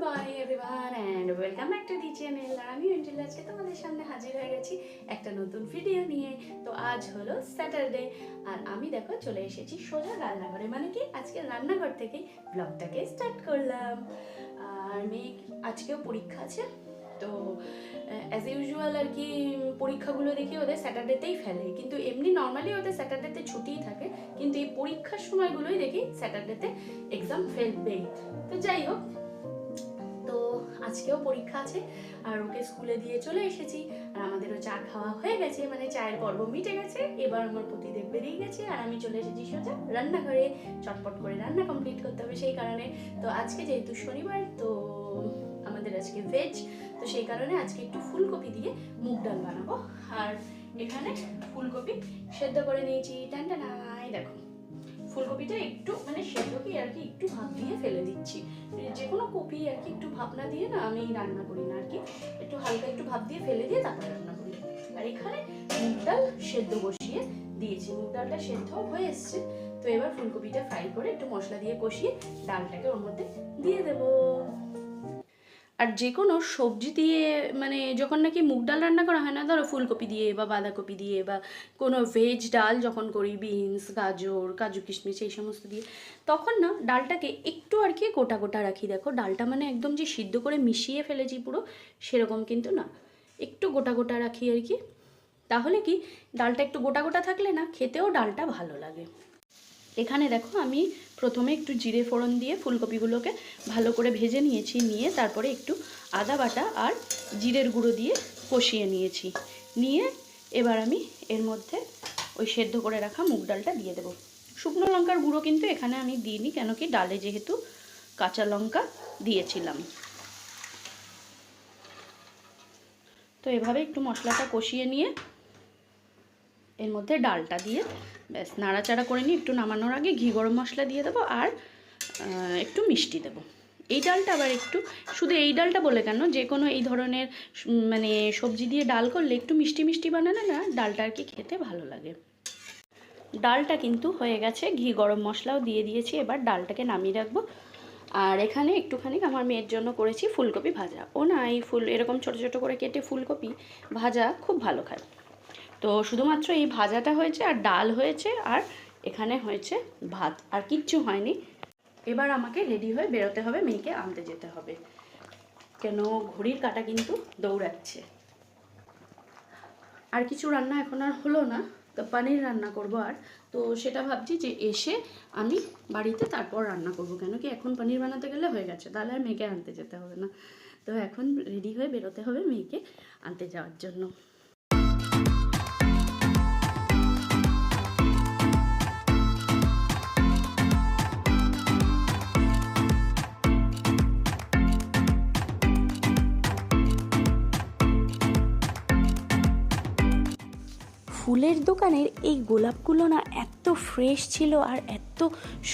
Morning everyone and welcome back to the channel. আর আমি অঞ্জলি আজকে তোমাদের সামনে হাজির হয়ে গেছি একটা নতুন ভিডিও নিয়ে। তো আজ হলো স্যাটারডে আর আমি দেখো চলে এসেছি সোজা রান্নাঘরে, মানে কি আজকে রান্নাঘর থেকেই ব্লগটাকে স্টার্ট করলাম। আর মেয়ে আজকেও পরীক্ষা আছে, তো অ্যাজ ইউজুয়াল আর কি পরীক্ষাগুলো দেখি ওদের স্যাটারডেতেই ফেলে, কিন্তু এমনি নর্মালি ওদের স্যাটারডেতে ছুটিই থাকে, কিন্তু এই পরীক্ষার সময়গুলোই দেখি স্যাটারডেতে এক্সাম ফেলবেই। তো যাই হোক, তো আজকেও পরীক্ষা আছে আর ওকে স্কুলে দিয়ে চলে এসেছি। আর আমাদেরও চা খাওয়া হয়ে গেছে, মানে চায়ের পর্ব মিটে গেছে। এবার আমার পতিদেব বেরিয়ে গেছে আর আমি চলে এসেছি সোজা রান্নাঘরে। চটপট করে রান্না কমপ্লিট করতে হবে সেই কারণে। তো আজকে যেহেতু শনিবার, তো আমাদের আজকে ভেজ, তো সেই কারণে আজকে একটু ফুলকপি দিয়ে মুগ ডাল বানাবো। আর এখানে ফুলকপি সেদ্ধ করে নিয়েছি। টানটানাই দেখো, ফুলকপিটা একটু মানে সেদ্ধ কি আর কি একটু ভাপ দিয়ে ফেলে দিচ্ছি। যে কোনো কপি আর কি একটু ভাপ না দিয়ে না আমি রান্না করি না আর কি, একটু হালকা একটু ভাপ দিয়ে ফেলে দিয়ে তারপর রান্না করি। আর এখানে মুগ ডাল সেদ্ধ বসিয়ে দিয়েছি, মুগ ডালটা সেদ্ধ হয়ে এসছে। তো এবার ফুলকপিটা ফ্রাই করে একটু মশলা দিয়ে কষিয়ে ডালটাকে ওর মধ্যে দিয়ে দেবো। আর যে কোনো সবজি দিয়ে মানে যখন নাকি মুগ ডাল রান্না করা হয় না, ধরো ফুলকপি দিয়ে বা বাঁধাকপি দিয়ে বা কোনো ভেজ ডাল যখন করি, বিনস, গাজর, কাজু কিশমিশ এই সমস্ত দিয়ে, তখন না ডালটাকে একটু আর কি গোটা গোটা রাখি। দেখো ডালটা মানে একদম যে সিদ্ধ করে মিশিয়ে ফেলেছি পুরো সেরকম কিন্তু না, একটু গোটা গোটা রাখি আর কি। তাহলে কি ডালটা একটু গোটা গোটা থাকলে না খেতেও ডালটা ভালো লাগে। এখানে দেখো আমি প্রথমে একটু জিরে ফোড়ন দিয়ে ফুলকপিগুলোকে ভালো করে ভেজে নিয়েছি, নিয়ে তারপরে একটু আদা বাটা আর জিরের গুঁড়ো দিয়ে কষিয়ে নিয়েছি। নিয়ে এবার আমি এর মধ্যে ওই সেদ্ধ করে রাখা মুগ ডালটা দিয়ে দেবো। শুকনো লঙ্কার গুঁড়ো কিন্তু এখানে আমি দিইনি, কেন কি ডালে যেহেতু কাঁচা লঙ্কা দিয়েছিলাম। তো এভাবে একটু মশলাটা কষিয়ে নিয়ে এর মধ্যে ডালটা দিয়ে ব্যাস নাড়াচাড়া করে নিয়ে একটু নামানোর আগে ঘি গরম মশলা দিয়ে দেবো আর একটু মিষ্টি দেবো। এই ডালটা আবার একটু, শুধু এই ডালটা বলে কেন, যে কোনো এই ধরনের মানে সবজি দিয়ে ডাল করলে একটু মিষ্টি মিষ্টি বানালে না ডালটা আর কি খেতে ভালো লাগে। ডালটা কিন্তু হয়ে গেছে, ঘি গরম মশলাও দিয়ে দিয়েছি, এবার ডালটাকে নামিয়ে রাখবো। আর এখানে একটুখানি আমার মেয়ের জন্য করেছি ফুলকপি ভাজা। ও না এই এরকম ছোটো ছোটো করে কেটে ফুলকপি ভাজা খুব ভালো খায়। তো শুধুমাত্র এই ভাজাটা হয়েছে আর ডাল হয়েছে আর এখানে হয়েছে ভাত, আর কিচ্ছু হয়নি। এবার আমাকে রেডি হয়ে বেরোতে হবে, মেয়েকে আনতে যেতে হবে, কেন ঘড়ির কাঁটা কিন্তু দৌড়াচ্ছে। আর কিছু রান্না এখন আর হলো না, তো পনির রান্না করব। আর তো সেটা ভাবছি যে এসে আমি বাড়িতে তারপর রান্না করব, কেন কি এখন পনির বানাতে গেলে হয়ে গেছে, তাহলে আর মেয়েকে আনতে যেতে হবে না। তো এখন রেডি হয়ে বেরোতে হবে মেয়েকে আনতে যাওয়ার জন্য। ফুলের দোকানের এই গোলাপগুলো না এত ফ্রেশ ছিল আর এত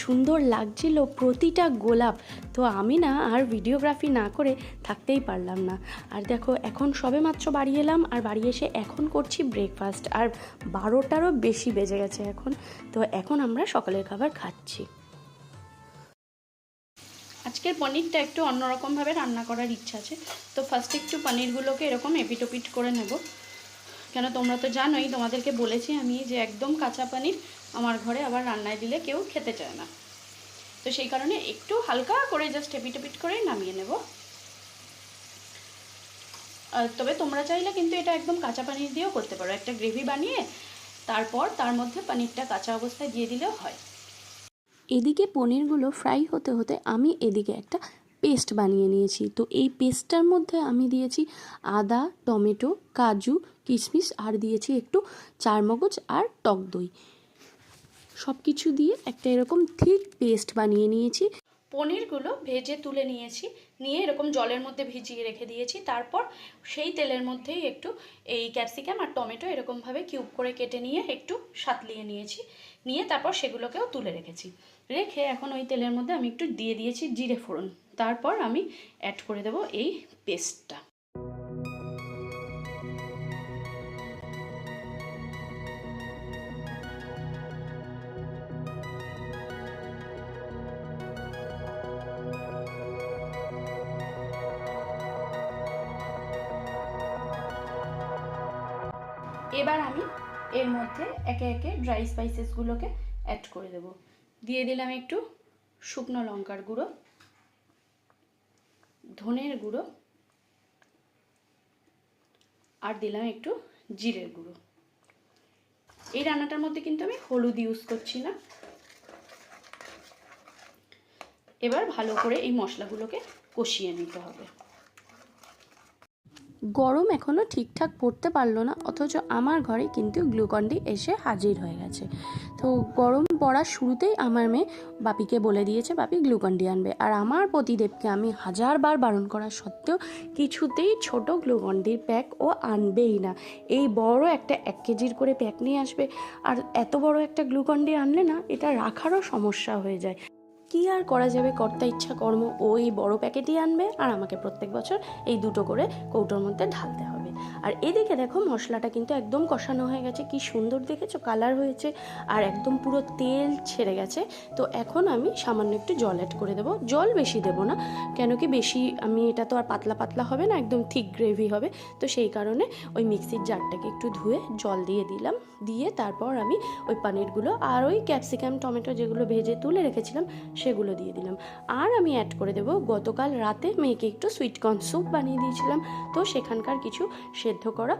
সুন্দর লাগছিল প্রতিটা গোলাপ। তো আমি না আর ভিডিওগ্রাফি না করে থাকতেই পারলাম না। আর দেখো এখন সবে মাত্র বাড়ি এলাম, আর বাড়ি এসে এখন করছি ব্রেকফাস্ট, আর 12টারও বেশি বেজে গেছে এখন। তো এখন আমরা সকালের খাবার খাচ্ছি। আজকের পনিরটা একটু অন্যরকমভাবে রান্না করার ইচ্ছা আছে। তো ফার্স্টে একটু পনিরগুলোকে এরকম এপিটোপিট করে নেব, কেন তোমরা তো জানোই, তোমাদেরকে বলেছি আমি যে একদম কাঁচা পনির আমার ঘরে আবার রান্নায় দিলে কেউ খেতে চায় না। তো সেই কারণে একটু হালকা করে জাস্ট এপিটোপিট করে নামিয়ে নেব। তবে তোমরা চাইলে কিন্তু এটা একদম কাঁচা পনির দিয়েও করতে পারো, একটা গ্রেভি বানিয়ে তারপর তার মধ্যে পনিরটা কাঁচা অবস্থায় দিয়ে দিলেও হয়। এদিকে পনিরগুলো ফ্রাই হতে হতে আমি এদিকে একটা পেস্ট বানিয়ে নিয়েছি। তো এই পেস্টটার মধ্যে আমি দিয়েছি আদা, টমেটো, কাজু, কিশমিশ আর দিয়েছি একটু চারমগজ আর টক দই। সব কিছু দিয়ে একটা এরকম থিক পেস্ট বানিয়ে নিয়েছি। পনিরগুলো ভেজে তুলে নিয়েছি, নিয়ে এরকম জলের মধ্যে ভিজিয়ে রেখে দিয়েছি। তারপর সেই তেলের মধ্যেই একটু এই ক্যাপসিকাম আর টমেটো এরকমভাবে কিউব করে কেটে নিয়ে একটু সাঁতলিয়ে নিয়েছি, নিয়ে তারপর সেগুলোকেও তুলে রেখেছি। রেখে এখন ওই তেলের মধ্যে আমি একটু দিয়ে দিয়েছি জিরে ফোড়ন, তারপর আমি অ্যাড করে দেবো এই পেস্টটা। এবার আমি এর মধ্যে একে একে ড্রাই স্পাইসেসগুলোকে অ্যাড করে দেব। দিয়ে দিলাম একটু শুকনো লঙ্কার গুঁড়ো, ধনের গুঁড়ো, আর দিলাম একটু জিরের গুঁড়ো। এই রান্নাটার মধ্যে কিন্তু আমি হলুদ ইউজ করছি না। এবার ভালো করে এই মশলাগুলোকে কষিয়ে নিতে হবে। গরম এখনও ঠিকঠাক পড়তে পারলো না, অথচ আমার ঘরে কিন্তু গ্লুকন-ডি এসে হাজির হয়ে গেছে। তো গরম পড়ার শুরুতেই আমার মেয়ে বাপিকে বলে দিয়েছে বাপি গ্লুকন-ডি আনবে। আর আমার পতিদেবকে আমি হাজারবার বারণ করা সত্ত্বেও কিছুতেই ছোট গ্লুকন-ডির প্যাক ও আনবেই না। এই বড় একটা 1 কেজির করে প্যাক নিয়ে আসবে, আর এত বড় একটা গ্লুকন-ডি আনলে না এটা রাখারও সমস্যা হয়ে যায়। কি আর করা যাবে, কর্তা ইচ্ছা কর্ম, ওই বড় প্যাকেটই আনবে আর আমাকে প্রত্যেক বছর এই 2টো করে কৌটোর মধ্যে ঢালতে হবে। আর এদিকে দেখো মশলাটা কিন্তু একদম কষানো হয়ে গেছে, কি সুন্দর দেখেছো কালার হয়েছে, আর একদম পুরো তেল ছেড়ে গেছে। তো এখন আমি সামান্য একটু জল অ্যাড করে দেবো। জল বেশি দেবো না, কেন কি বেশি আমি এটা তো আর পাতলা পাতলা হবে না, একদম থিক গ্রেভি হবে। তো সেই কারণে ওই মিক্সির জারটাকে একটু ধুয়ে জল দিয়ে দিলাম। দিয়ে তারপর আমি ওই পনিরগুলো আর ওই ক্যাপসিকাম টমেটো যেগুলো ভেজে তুলে রেখেছিলাম সেগুলো দিয়ে দিলাম। আর আমি অ্যাড করে দেবো, গতকাল রাতে মেয়েকে একটু সুইটকর্ন স্যুপ বানিয়ে দিয়েছিলাম, তো সেখানকার কিছু সেদ্ধ করা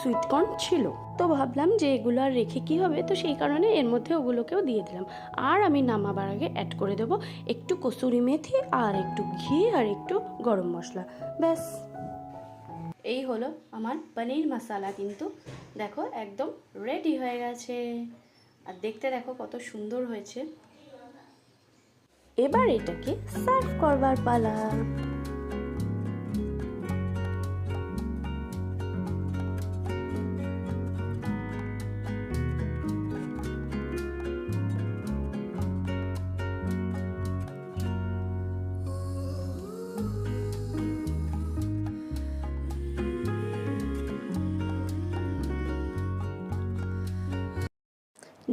সুইটকর্ন ছিল। তো ভাবলাম যে এগুলো আর রেখে কী হবে, তো সেই কারণে এর মধ্যে ওগুলোকেও দিয়ে দিলাম। আর আমি নামাবার আগে অ্যাড করে দেবো একটু কসুরি মেথি আর একটু ঘি আর একটু গরম মশলা। ব্যাস, এই হলো আমার পনির মশলা। কিন্তু দেখো একদম রেডি হয়ে গেছে, আর দেখতে দেখো কত সুন্দর হয়েছে। এবার এটাকে সার্ভ করবার পালা।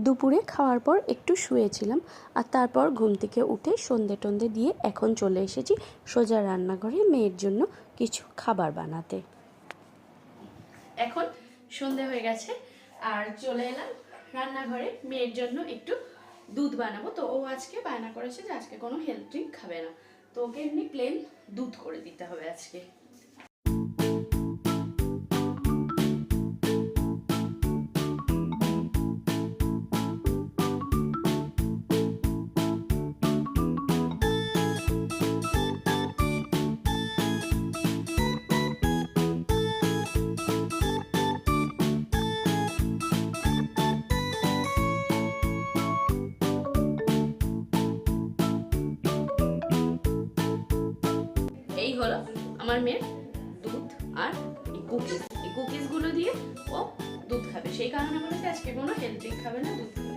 দুপুরে খাওয়ার পর একটু শুয়েছিলাম, আর তারপর ঘুম থেকে উঠে সন্ধে টন্ধে দিয়ে এখন চলে এসেছি সোজা রান্নাঘরে মেয়ের জন্য কিছু খাবার বানাতে। এখন সন্ধে হয়ে গেছে আর চলে এলাম রান্নাঘরে মেয়ের জন্য একটু দুধ বানাবো। তো ও আজকে বায়না করেছে যে আজকে কোনো হেলথ ড্রিঙ্ক খাবে না, তো ওকে এমনি প্লেন দুধ করে দিতে হবে আজকে। এই হলো আমার মেয়ের দুধ আর এই কুকিজগুলো দিয়ে ও দুধ খাবে, সেই কারণে বলেছে আজকে কোনো হেলথ ড্রিঙ্ক খাবে না, দুধ খাবে।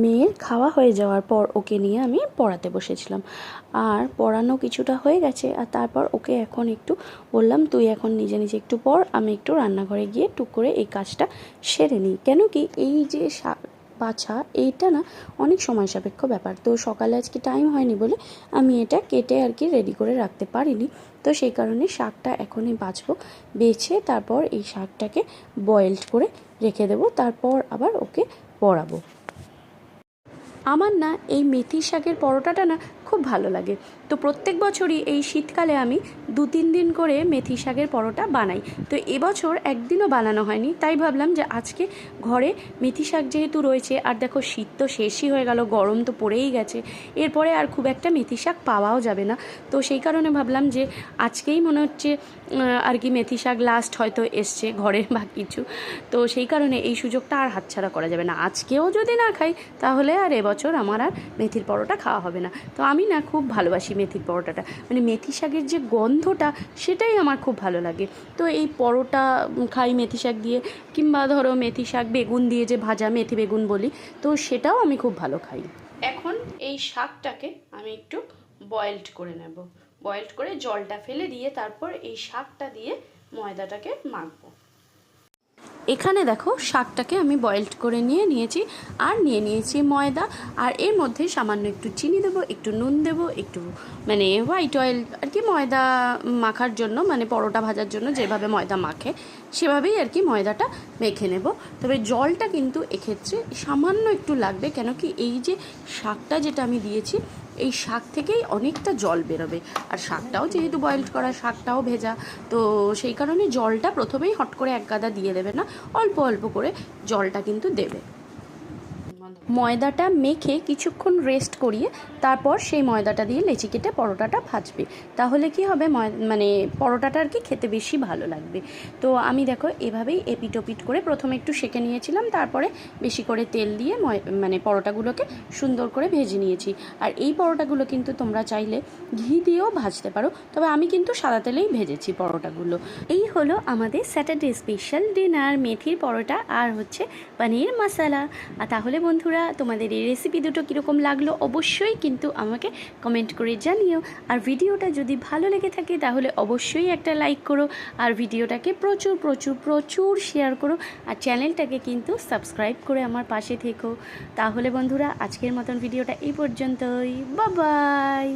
মেয়ের খাওয়া হয়ে যাওয়ার পর ওকে নিয়ে আমি পড়াতে বসেছিলাম, আর পড়ানো কিছুটা হয়ে গেছে। আর তারপর ওকে এখন একটু বললাম তুই এখন নিজে নিজে একটু পড়, আমি একটু রান্নাঘরে গিয়ে টুক করে এই কাজটা সেরে নিই। কেন কি এই যে শাক বাছা এইটা না অনেক সময় সাপেক্ষ ব্যাপার, তো সকালে আজকে টাইম হয়নি বলে আমি এটা কেটে আর কি রেডি করে রাখতে পারিনি। তো সেই কারণে শাকটা এখনই বাছবো, বেছে তারপর এই শাকটাকে বয়েলড করে রেখে দেবো, তারপর আবার ওকে পড়াবো। আমার না এই মেথি শাকের পরোটাটা না খুব ভালো লাগে। তো প্রত্যেক বছরই এই শীতকালে আমি 2-3 দিন করে মেথি শাকের পরোটা বানাই। তো এবছর একদিনও বানানো হয়নি, তাই ভাবলাম যে আজকে ঘরে মেথি শাক যেহেতু রয়েছে, আর দেখো শীত তো শেষই হয়ে গেল, গরম তো পড়েই গেছে, এরপরে আর খুব একটা মেথি শাক পাওয়াও যাবে না। তো সেই কারণে ভাবলাম যে আজকেই মনে হচ্ছে আর কি মেথি শাক লাস্ট হয়তো এসছে ঘরের বা কিছু, তো সেই কারণে এই সুযোগটা আর হাতছাড়া করা যাবে না। আজকেও যদি না খাই তাহলে আর এবছর আমার আর মেথির পরোটা খাওয়া হবে না। তো আমি না খুব ভালোবাসি মেথির পরোটাটা, মানে মেথি শাকের যে গন্ধটা সেটাই আমার খুব ভালো লাগে। তো এই পরোটা খাই মেথি শাক দিয়ে, কিংবা ধরো মেথি শাক বেগুন দিয়ে যে ভাজা মেথি বেগুন বলি, তো সেটাও আমি খুব ভালো খাই। এখন এই শাকটাকে আমি একটু বয়েলড করে নেব, বয়েলড করে জলটা ফেলে দিয়ে তারপর এই শাকটা দিয়ে ময়দাটাকে মাখবো। এখানে দেখো শাকটাকে আমি বয়েলড করে নিয়েছি আর নিয়েছি ময়দা, আর এর মধ্যে সামান্য একটু চিনি দেবো, একটু নুন দেবো, একটু মানে হোয়াইট অয়েল আর কি, ময়দা মাখার জন্য, মানে পরোটা ভাজার জন্য যেভাবে ময়দা মাখে সেভাবেই আর কি ময়দাটা মেখে নেব। তবে জলটা কিন্তু এক্ষেত্রে সামান্য একটু লাগবে, কেন কি এই যে শাকটা যেটা আমি দিয়েছি এই শাক থেকেই অনেকটা জল বেরোবে, আর শাকটাও যেহেতু বয়েলড করা, শাকটাও ভেজা, তো সেই কারণে জলটা প্রথমেই হট করে এক গাদা দিয়ে দেবে না, অল্প অল্প করে জলটা কিন্তু দেবে। ময়দাটা মেখে কিছুক্ষণ রেস্ট করিয়ে তারপর সেই ময়দাটা দিয়ে লেচি কেটে পরোটাটা ভাজবে, তাহলে কি হবে মানে পরোটাটা আর কি খেতে বেশি ভালো লাগবে। তো আমি দেখো এভাবেই এপিট ওপিট করে প্রথমে একটু সেঁকে নিয়েছিলাম, তারপরে বেশি করে তেল দিয়ে মানে পরোটাগুলোকে সুন্দর করে ভেজে নিয়েছি। আর এই পরোটাগুলো কিন্তু তোমরা চাইলে ঘি দিয়েও ভাজতে পারো, তবে আমি কিন্তু সাদা তেলেই ভেজেছি পরোটাগুলো। এই হলো আমাদের স্যাটারডে স্পেশাল ডিনার, মেথির পরোটা আর হচ্ছে পনির মশলা। আর তাহলে বন্ধুরা তোমাদের এই রেসিপি দুটো কীরকম লাগলো অবশ্যই কিন্তু আমাকে কমেন্ট করে জানিও। আর ভিডিওটা যদি ভালো লেগে থাকে তাহলে অবশ্যই একটা লাইক করো, আর ভিডিওটাকে প্রচুর প্রচুর প্রচুর শেয়ার করো, আর চ্যানেলটাকে কিন্তু সাবস্ক্রাইব করে আমার পাশে থেকো। তাহলে বন্ধুরা আজকের মতন ভিডিওটা এই পর্যন্তই, বাই বাই।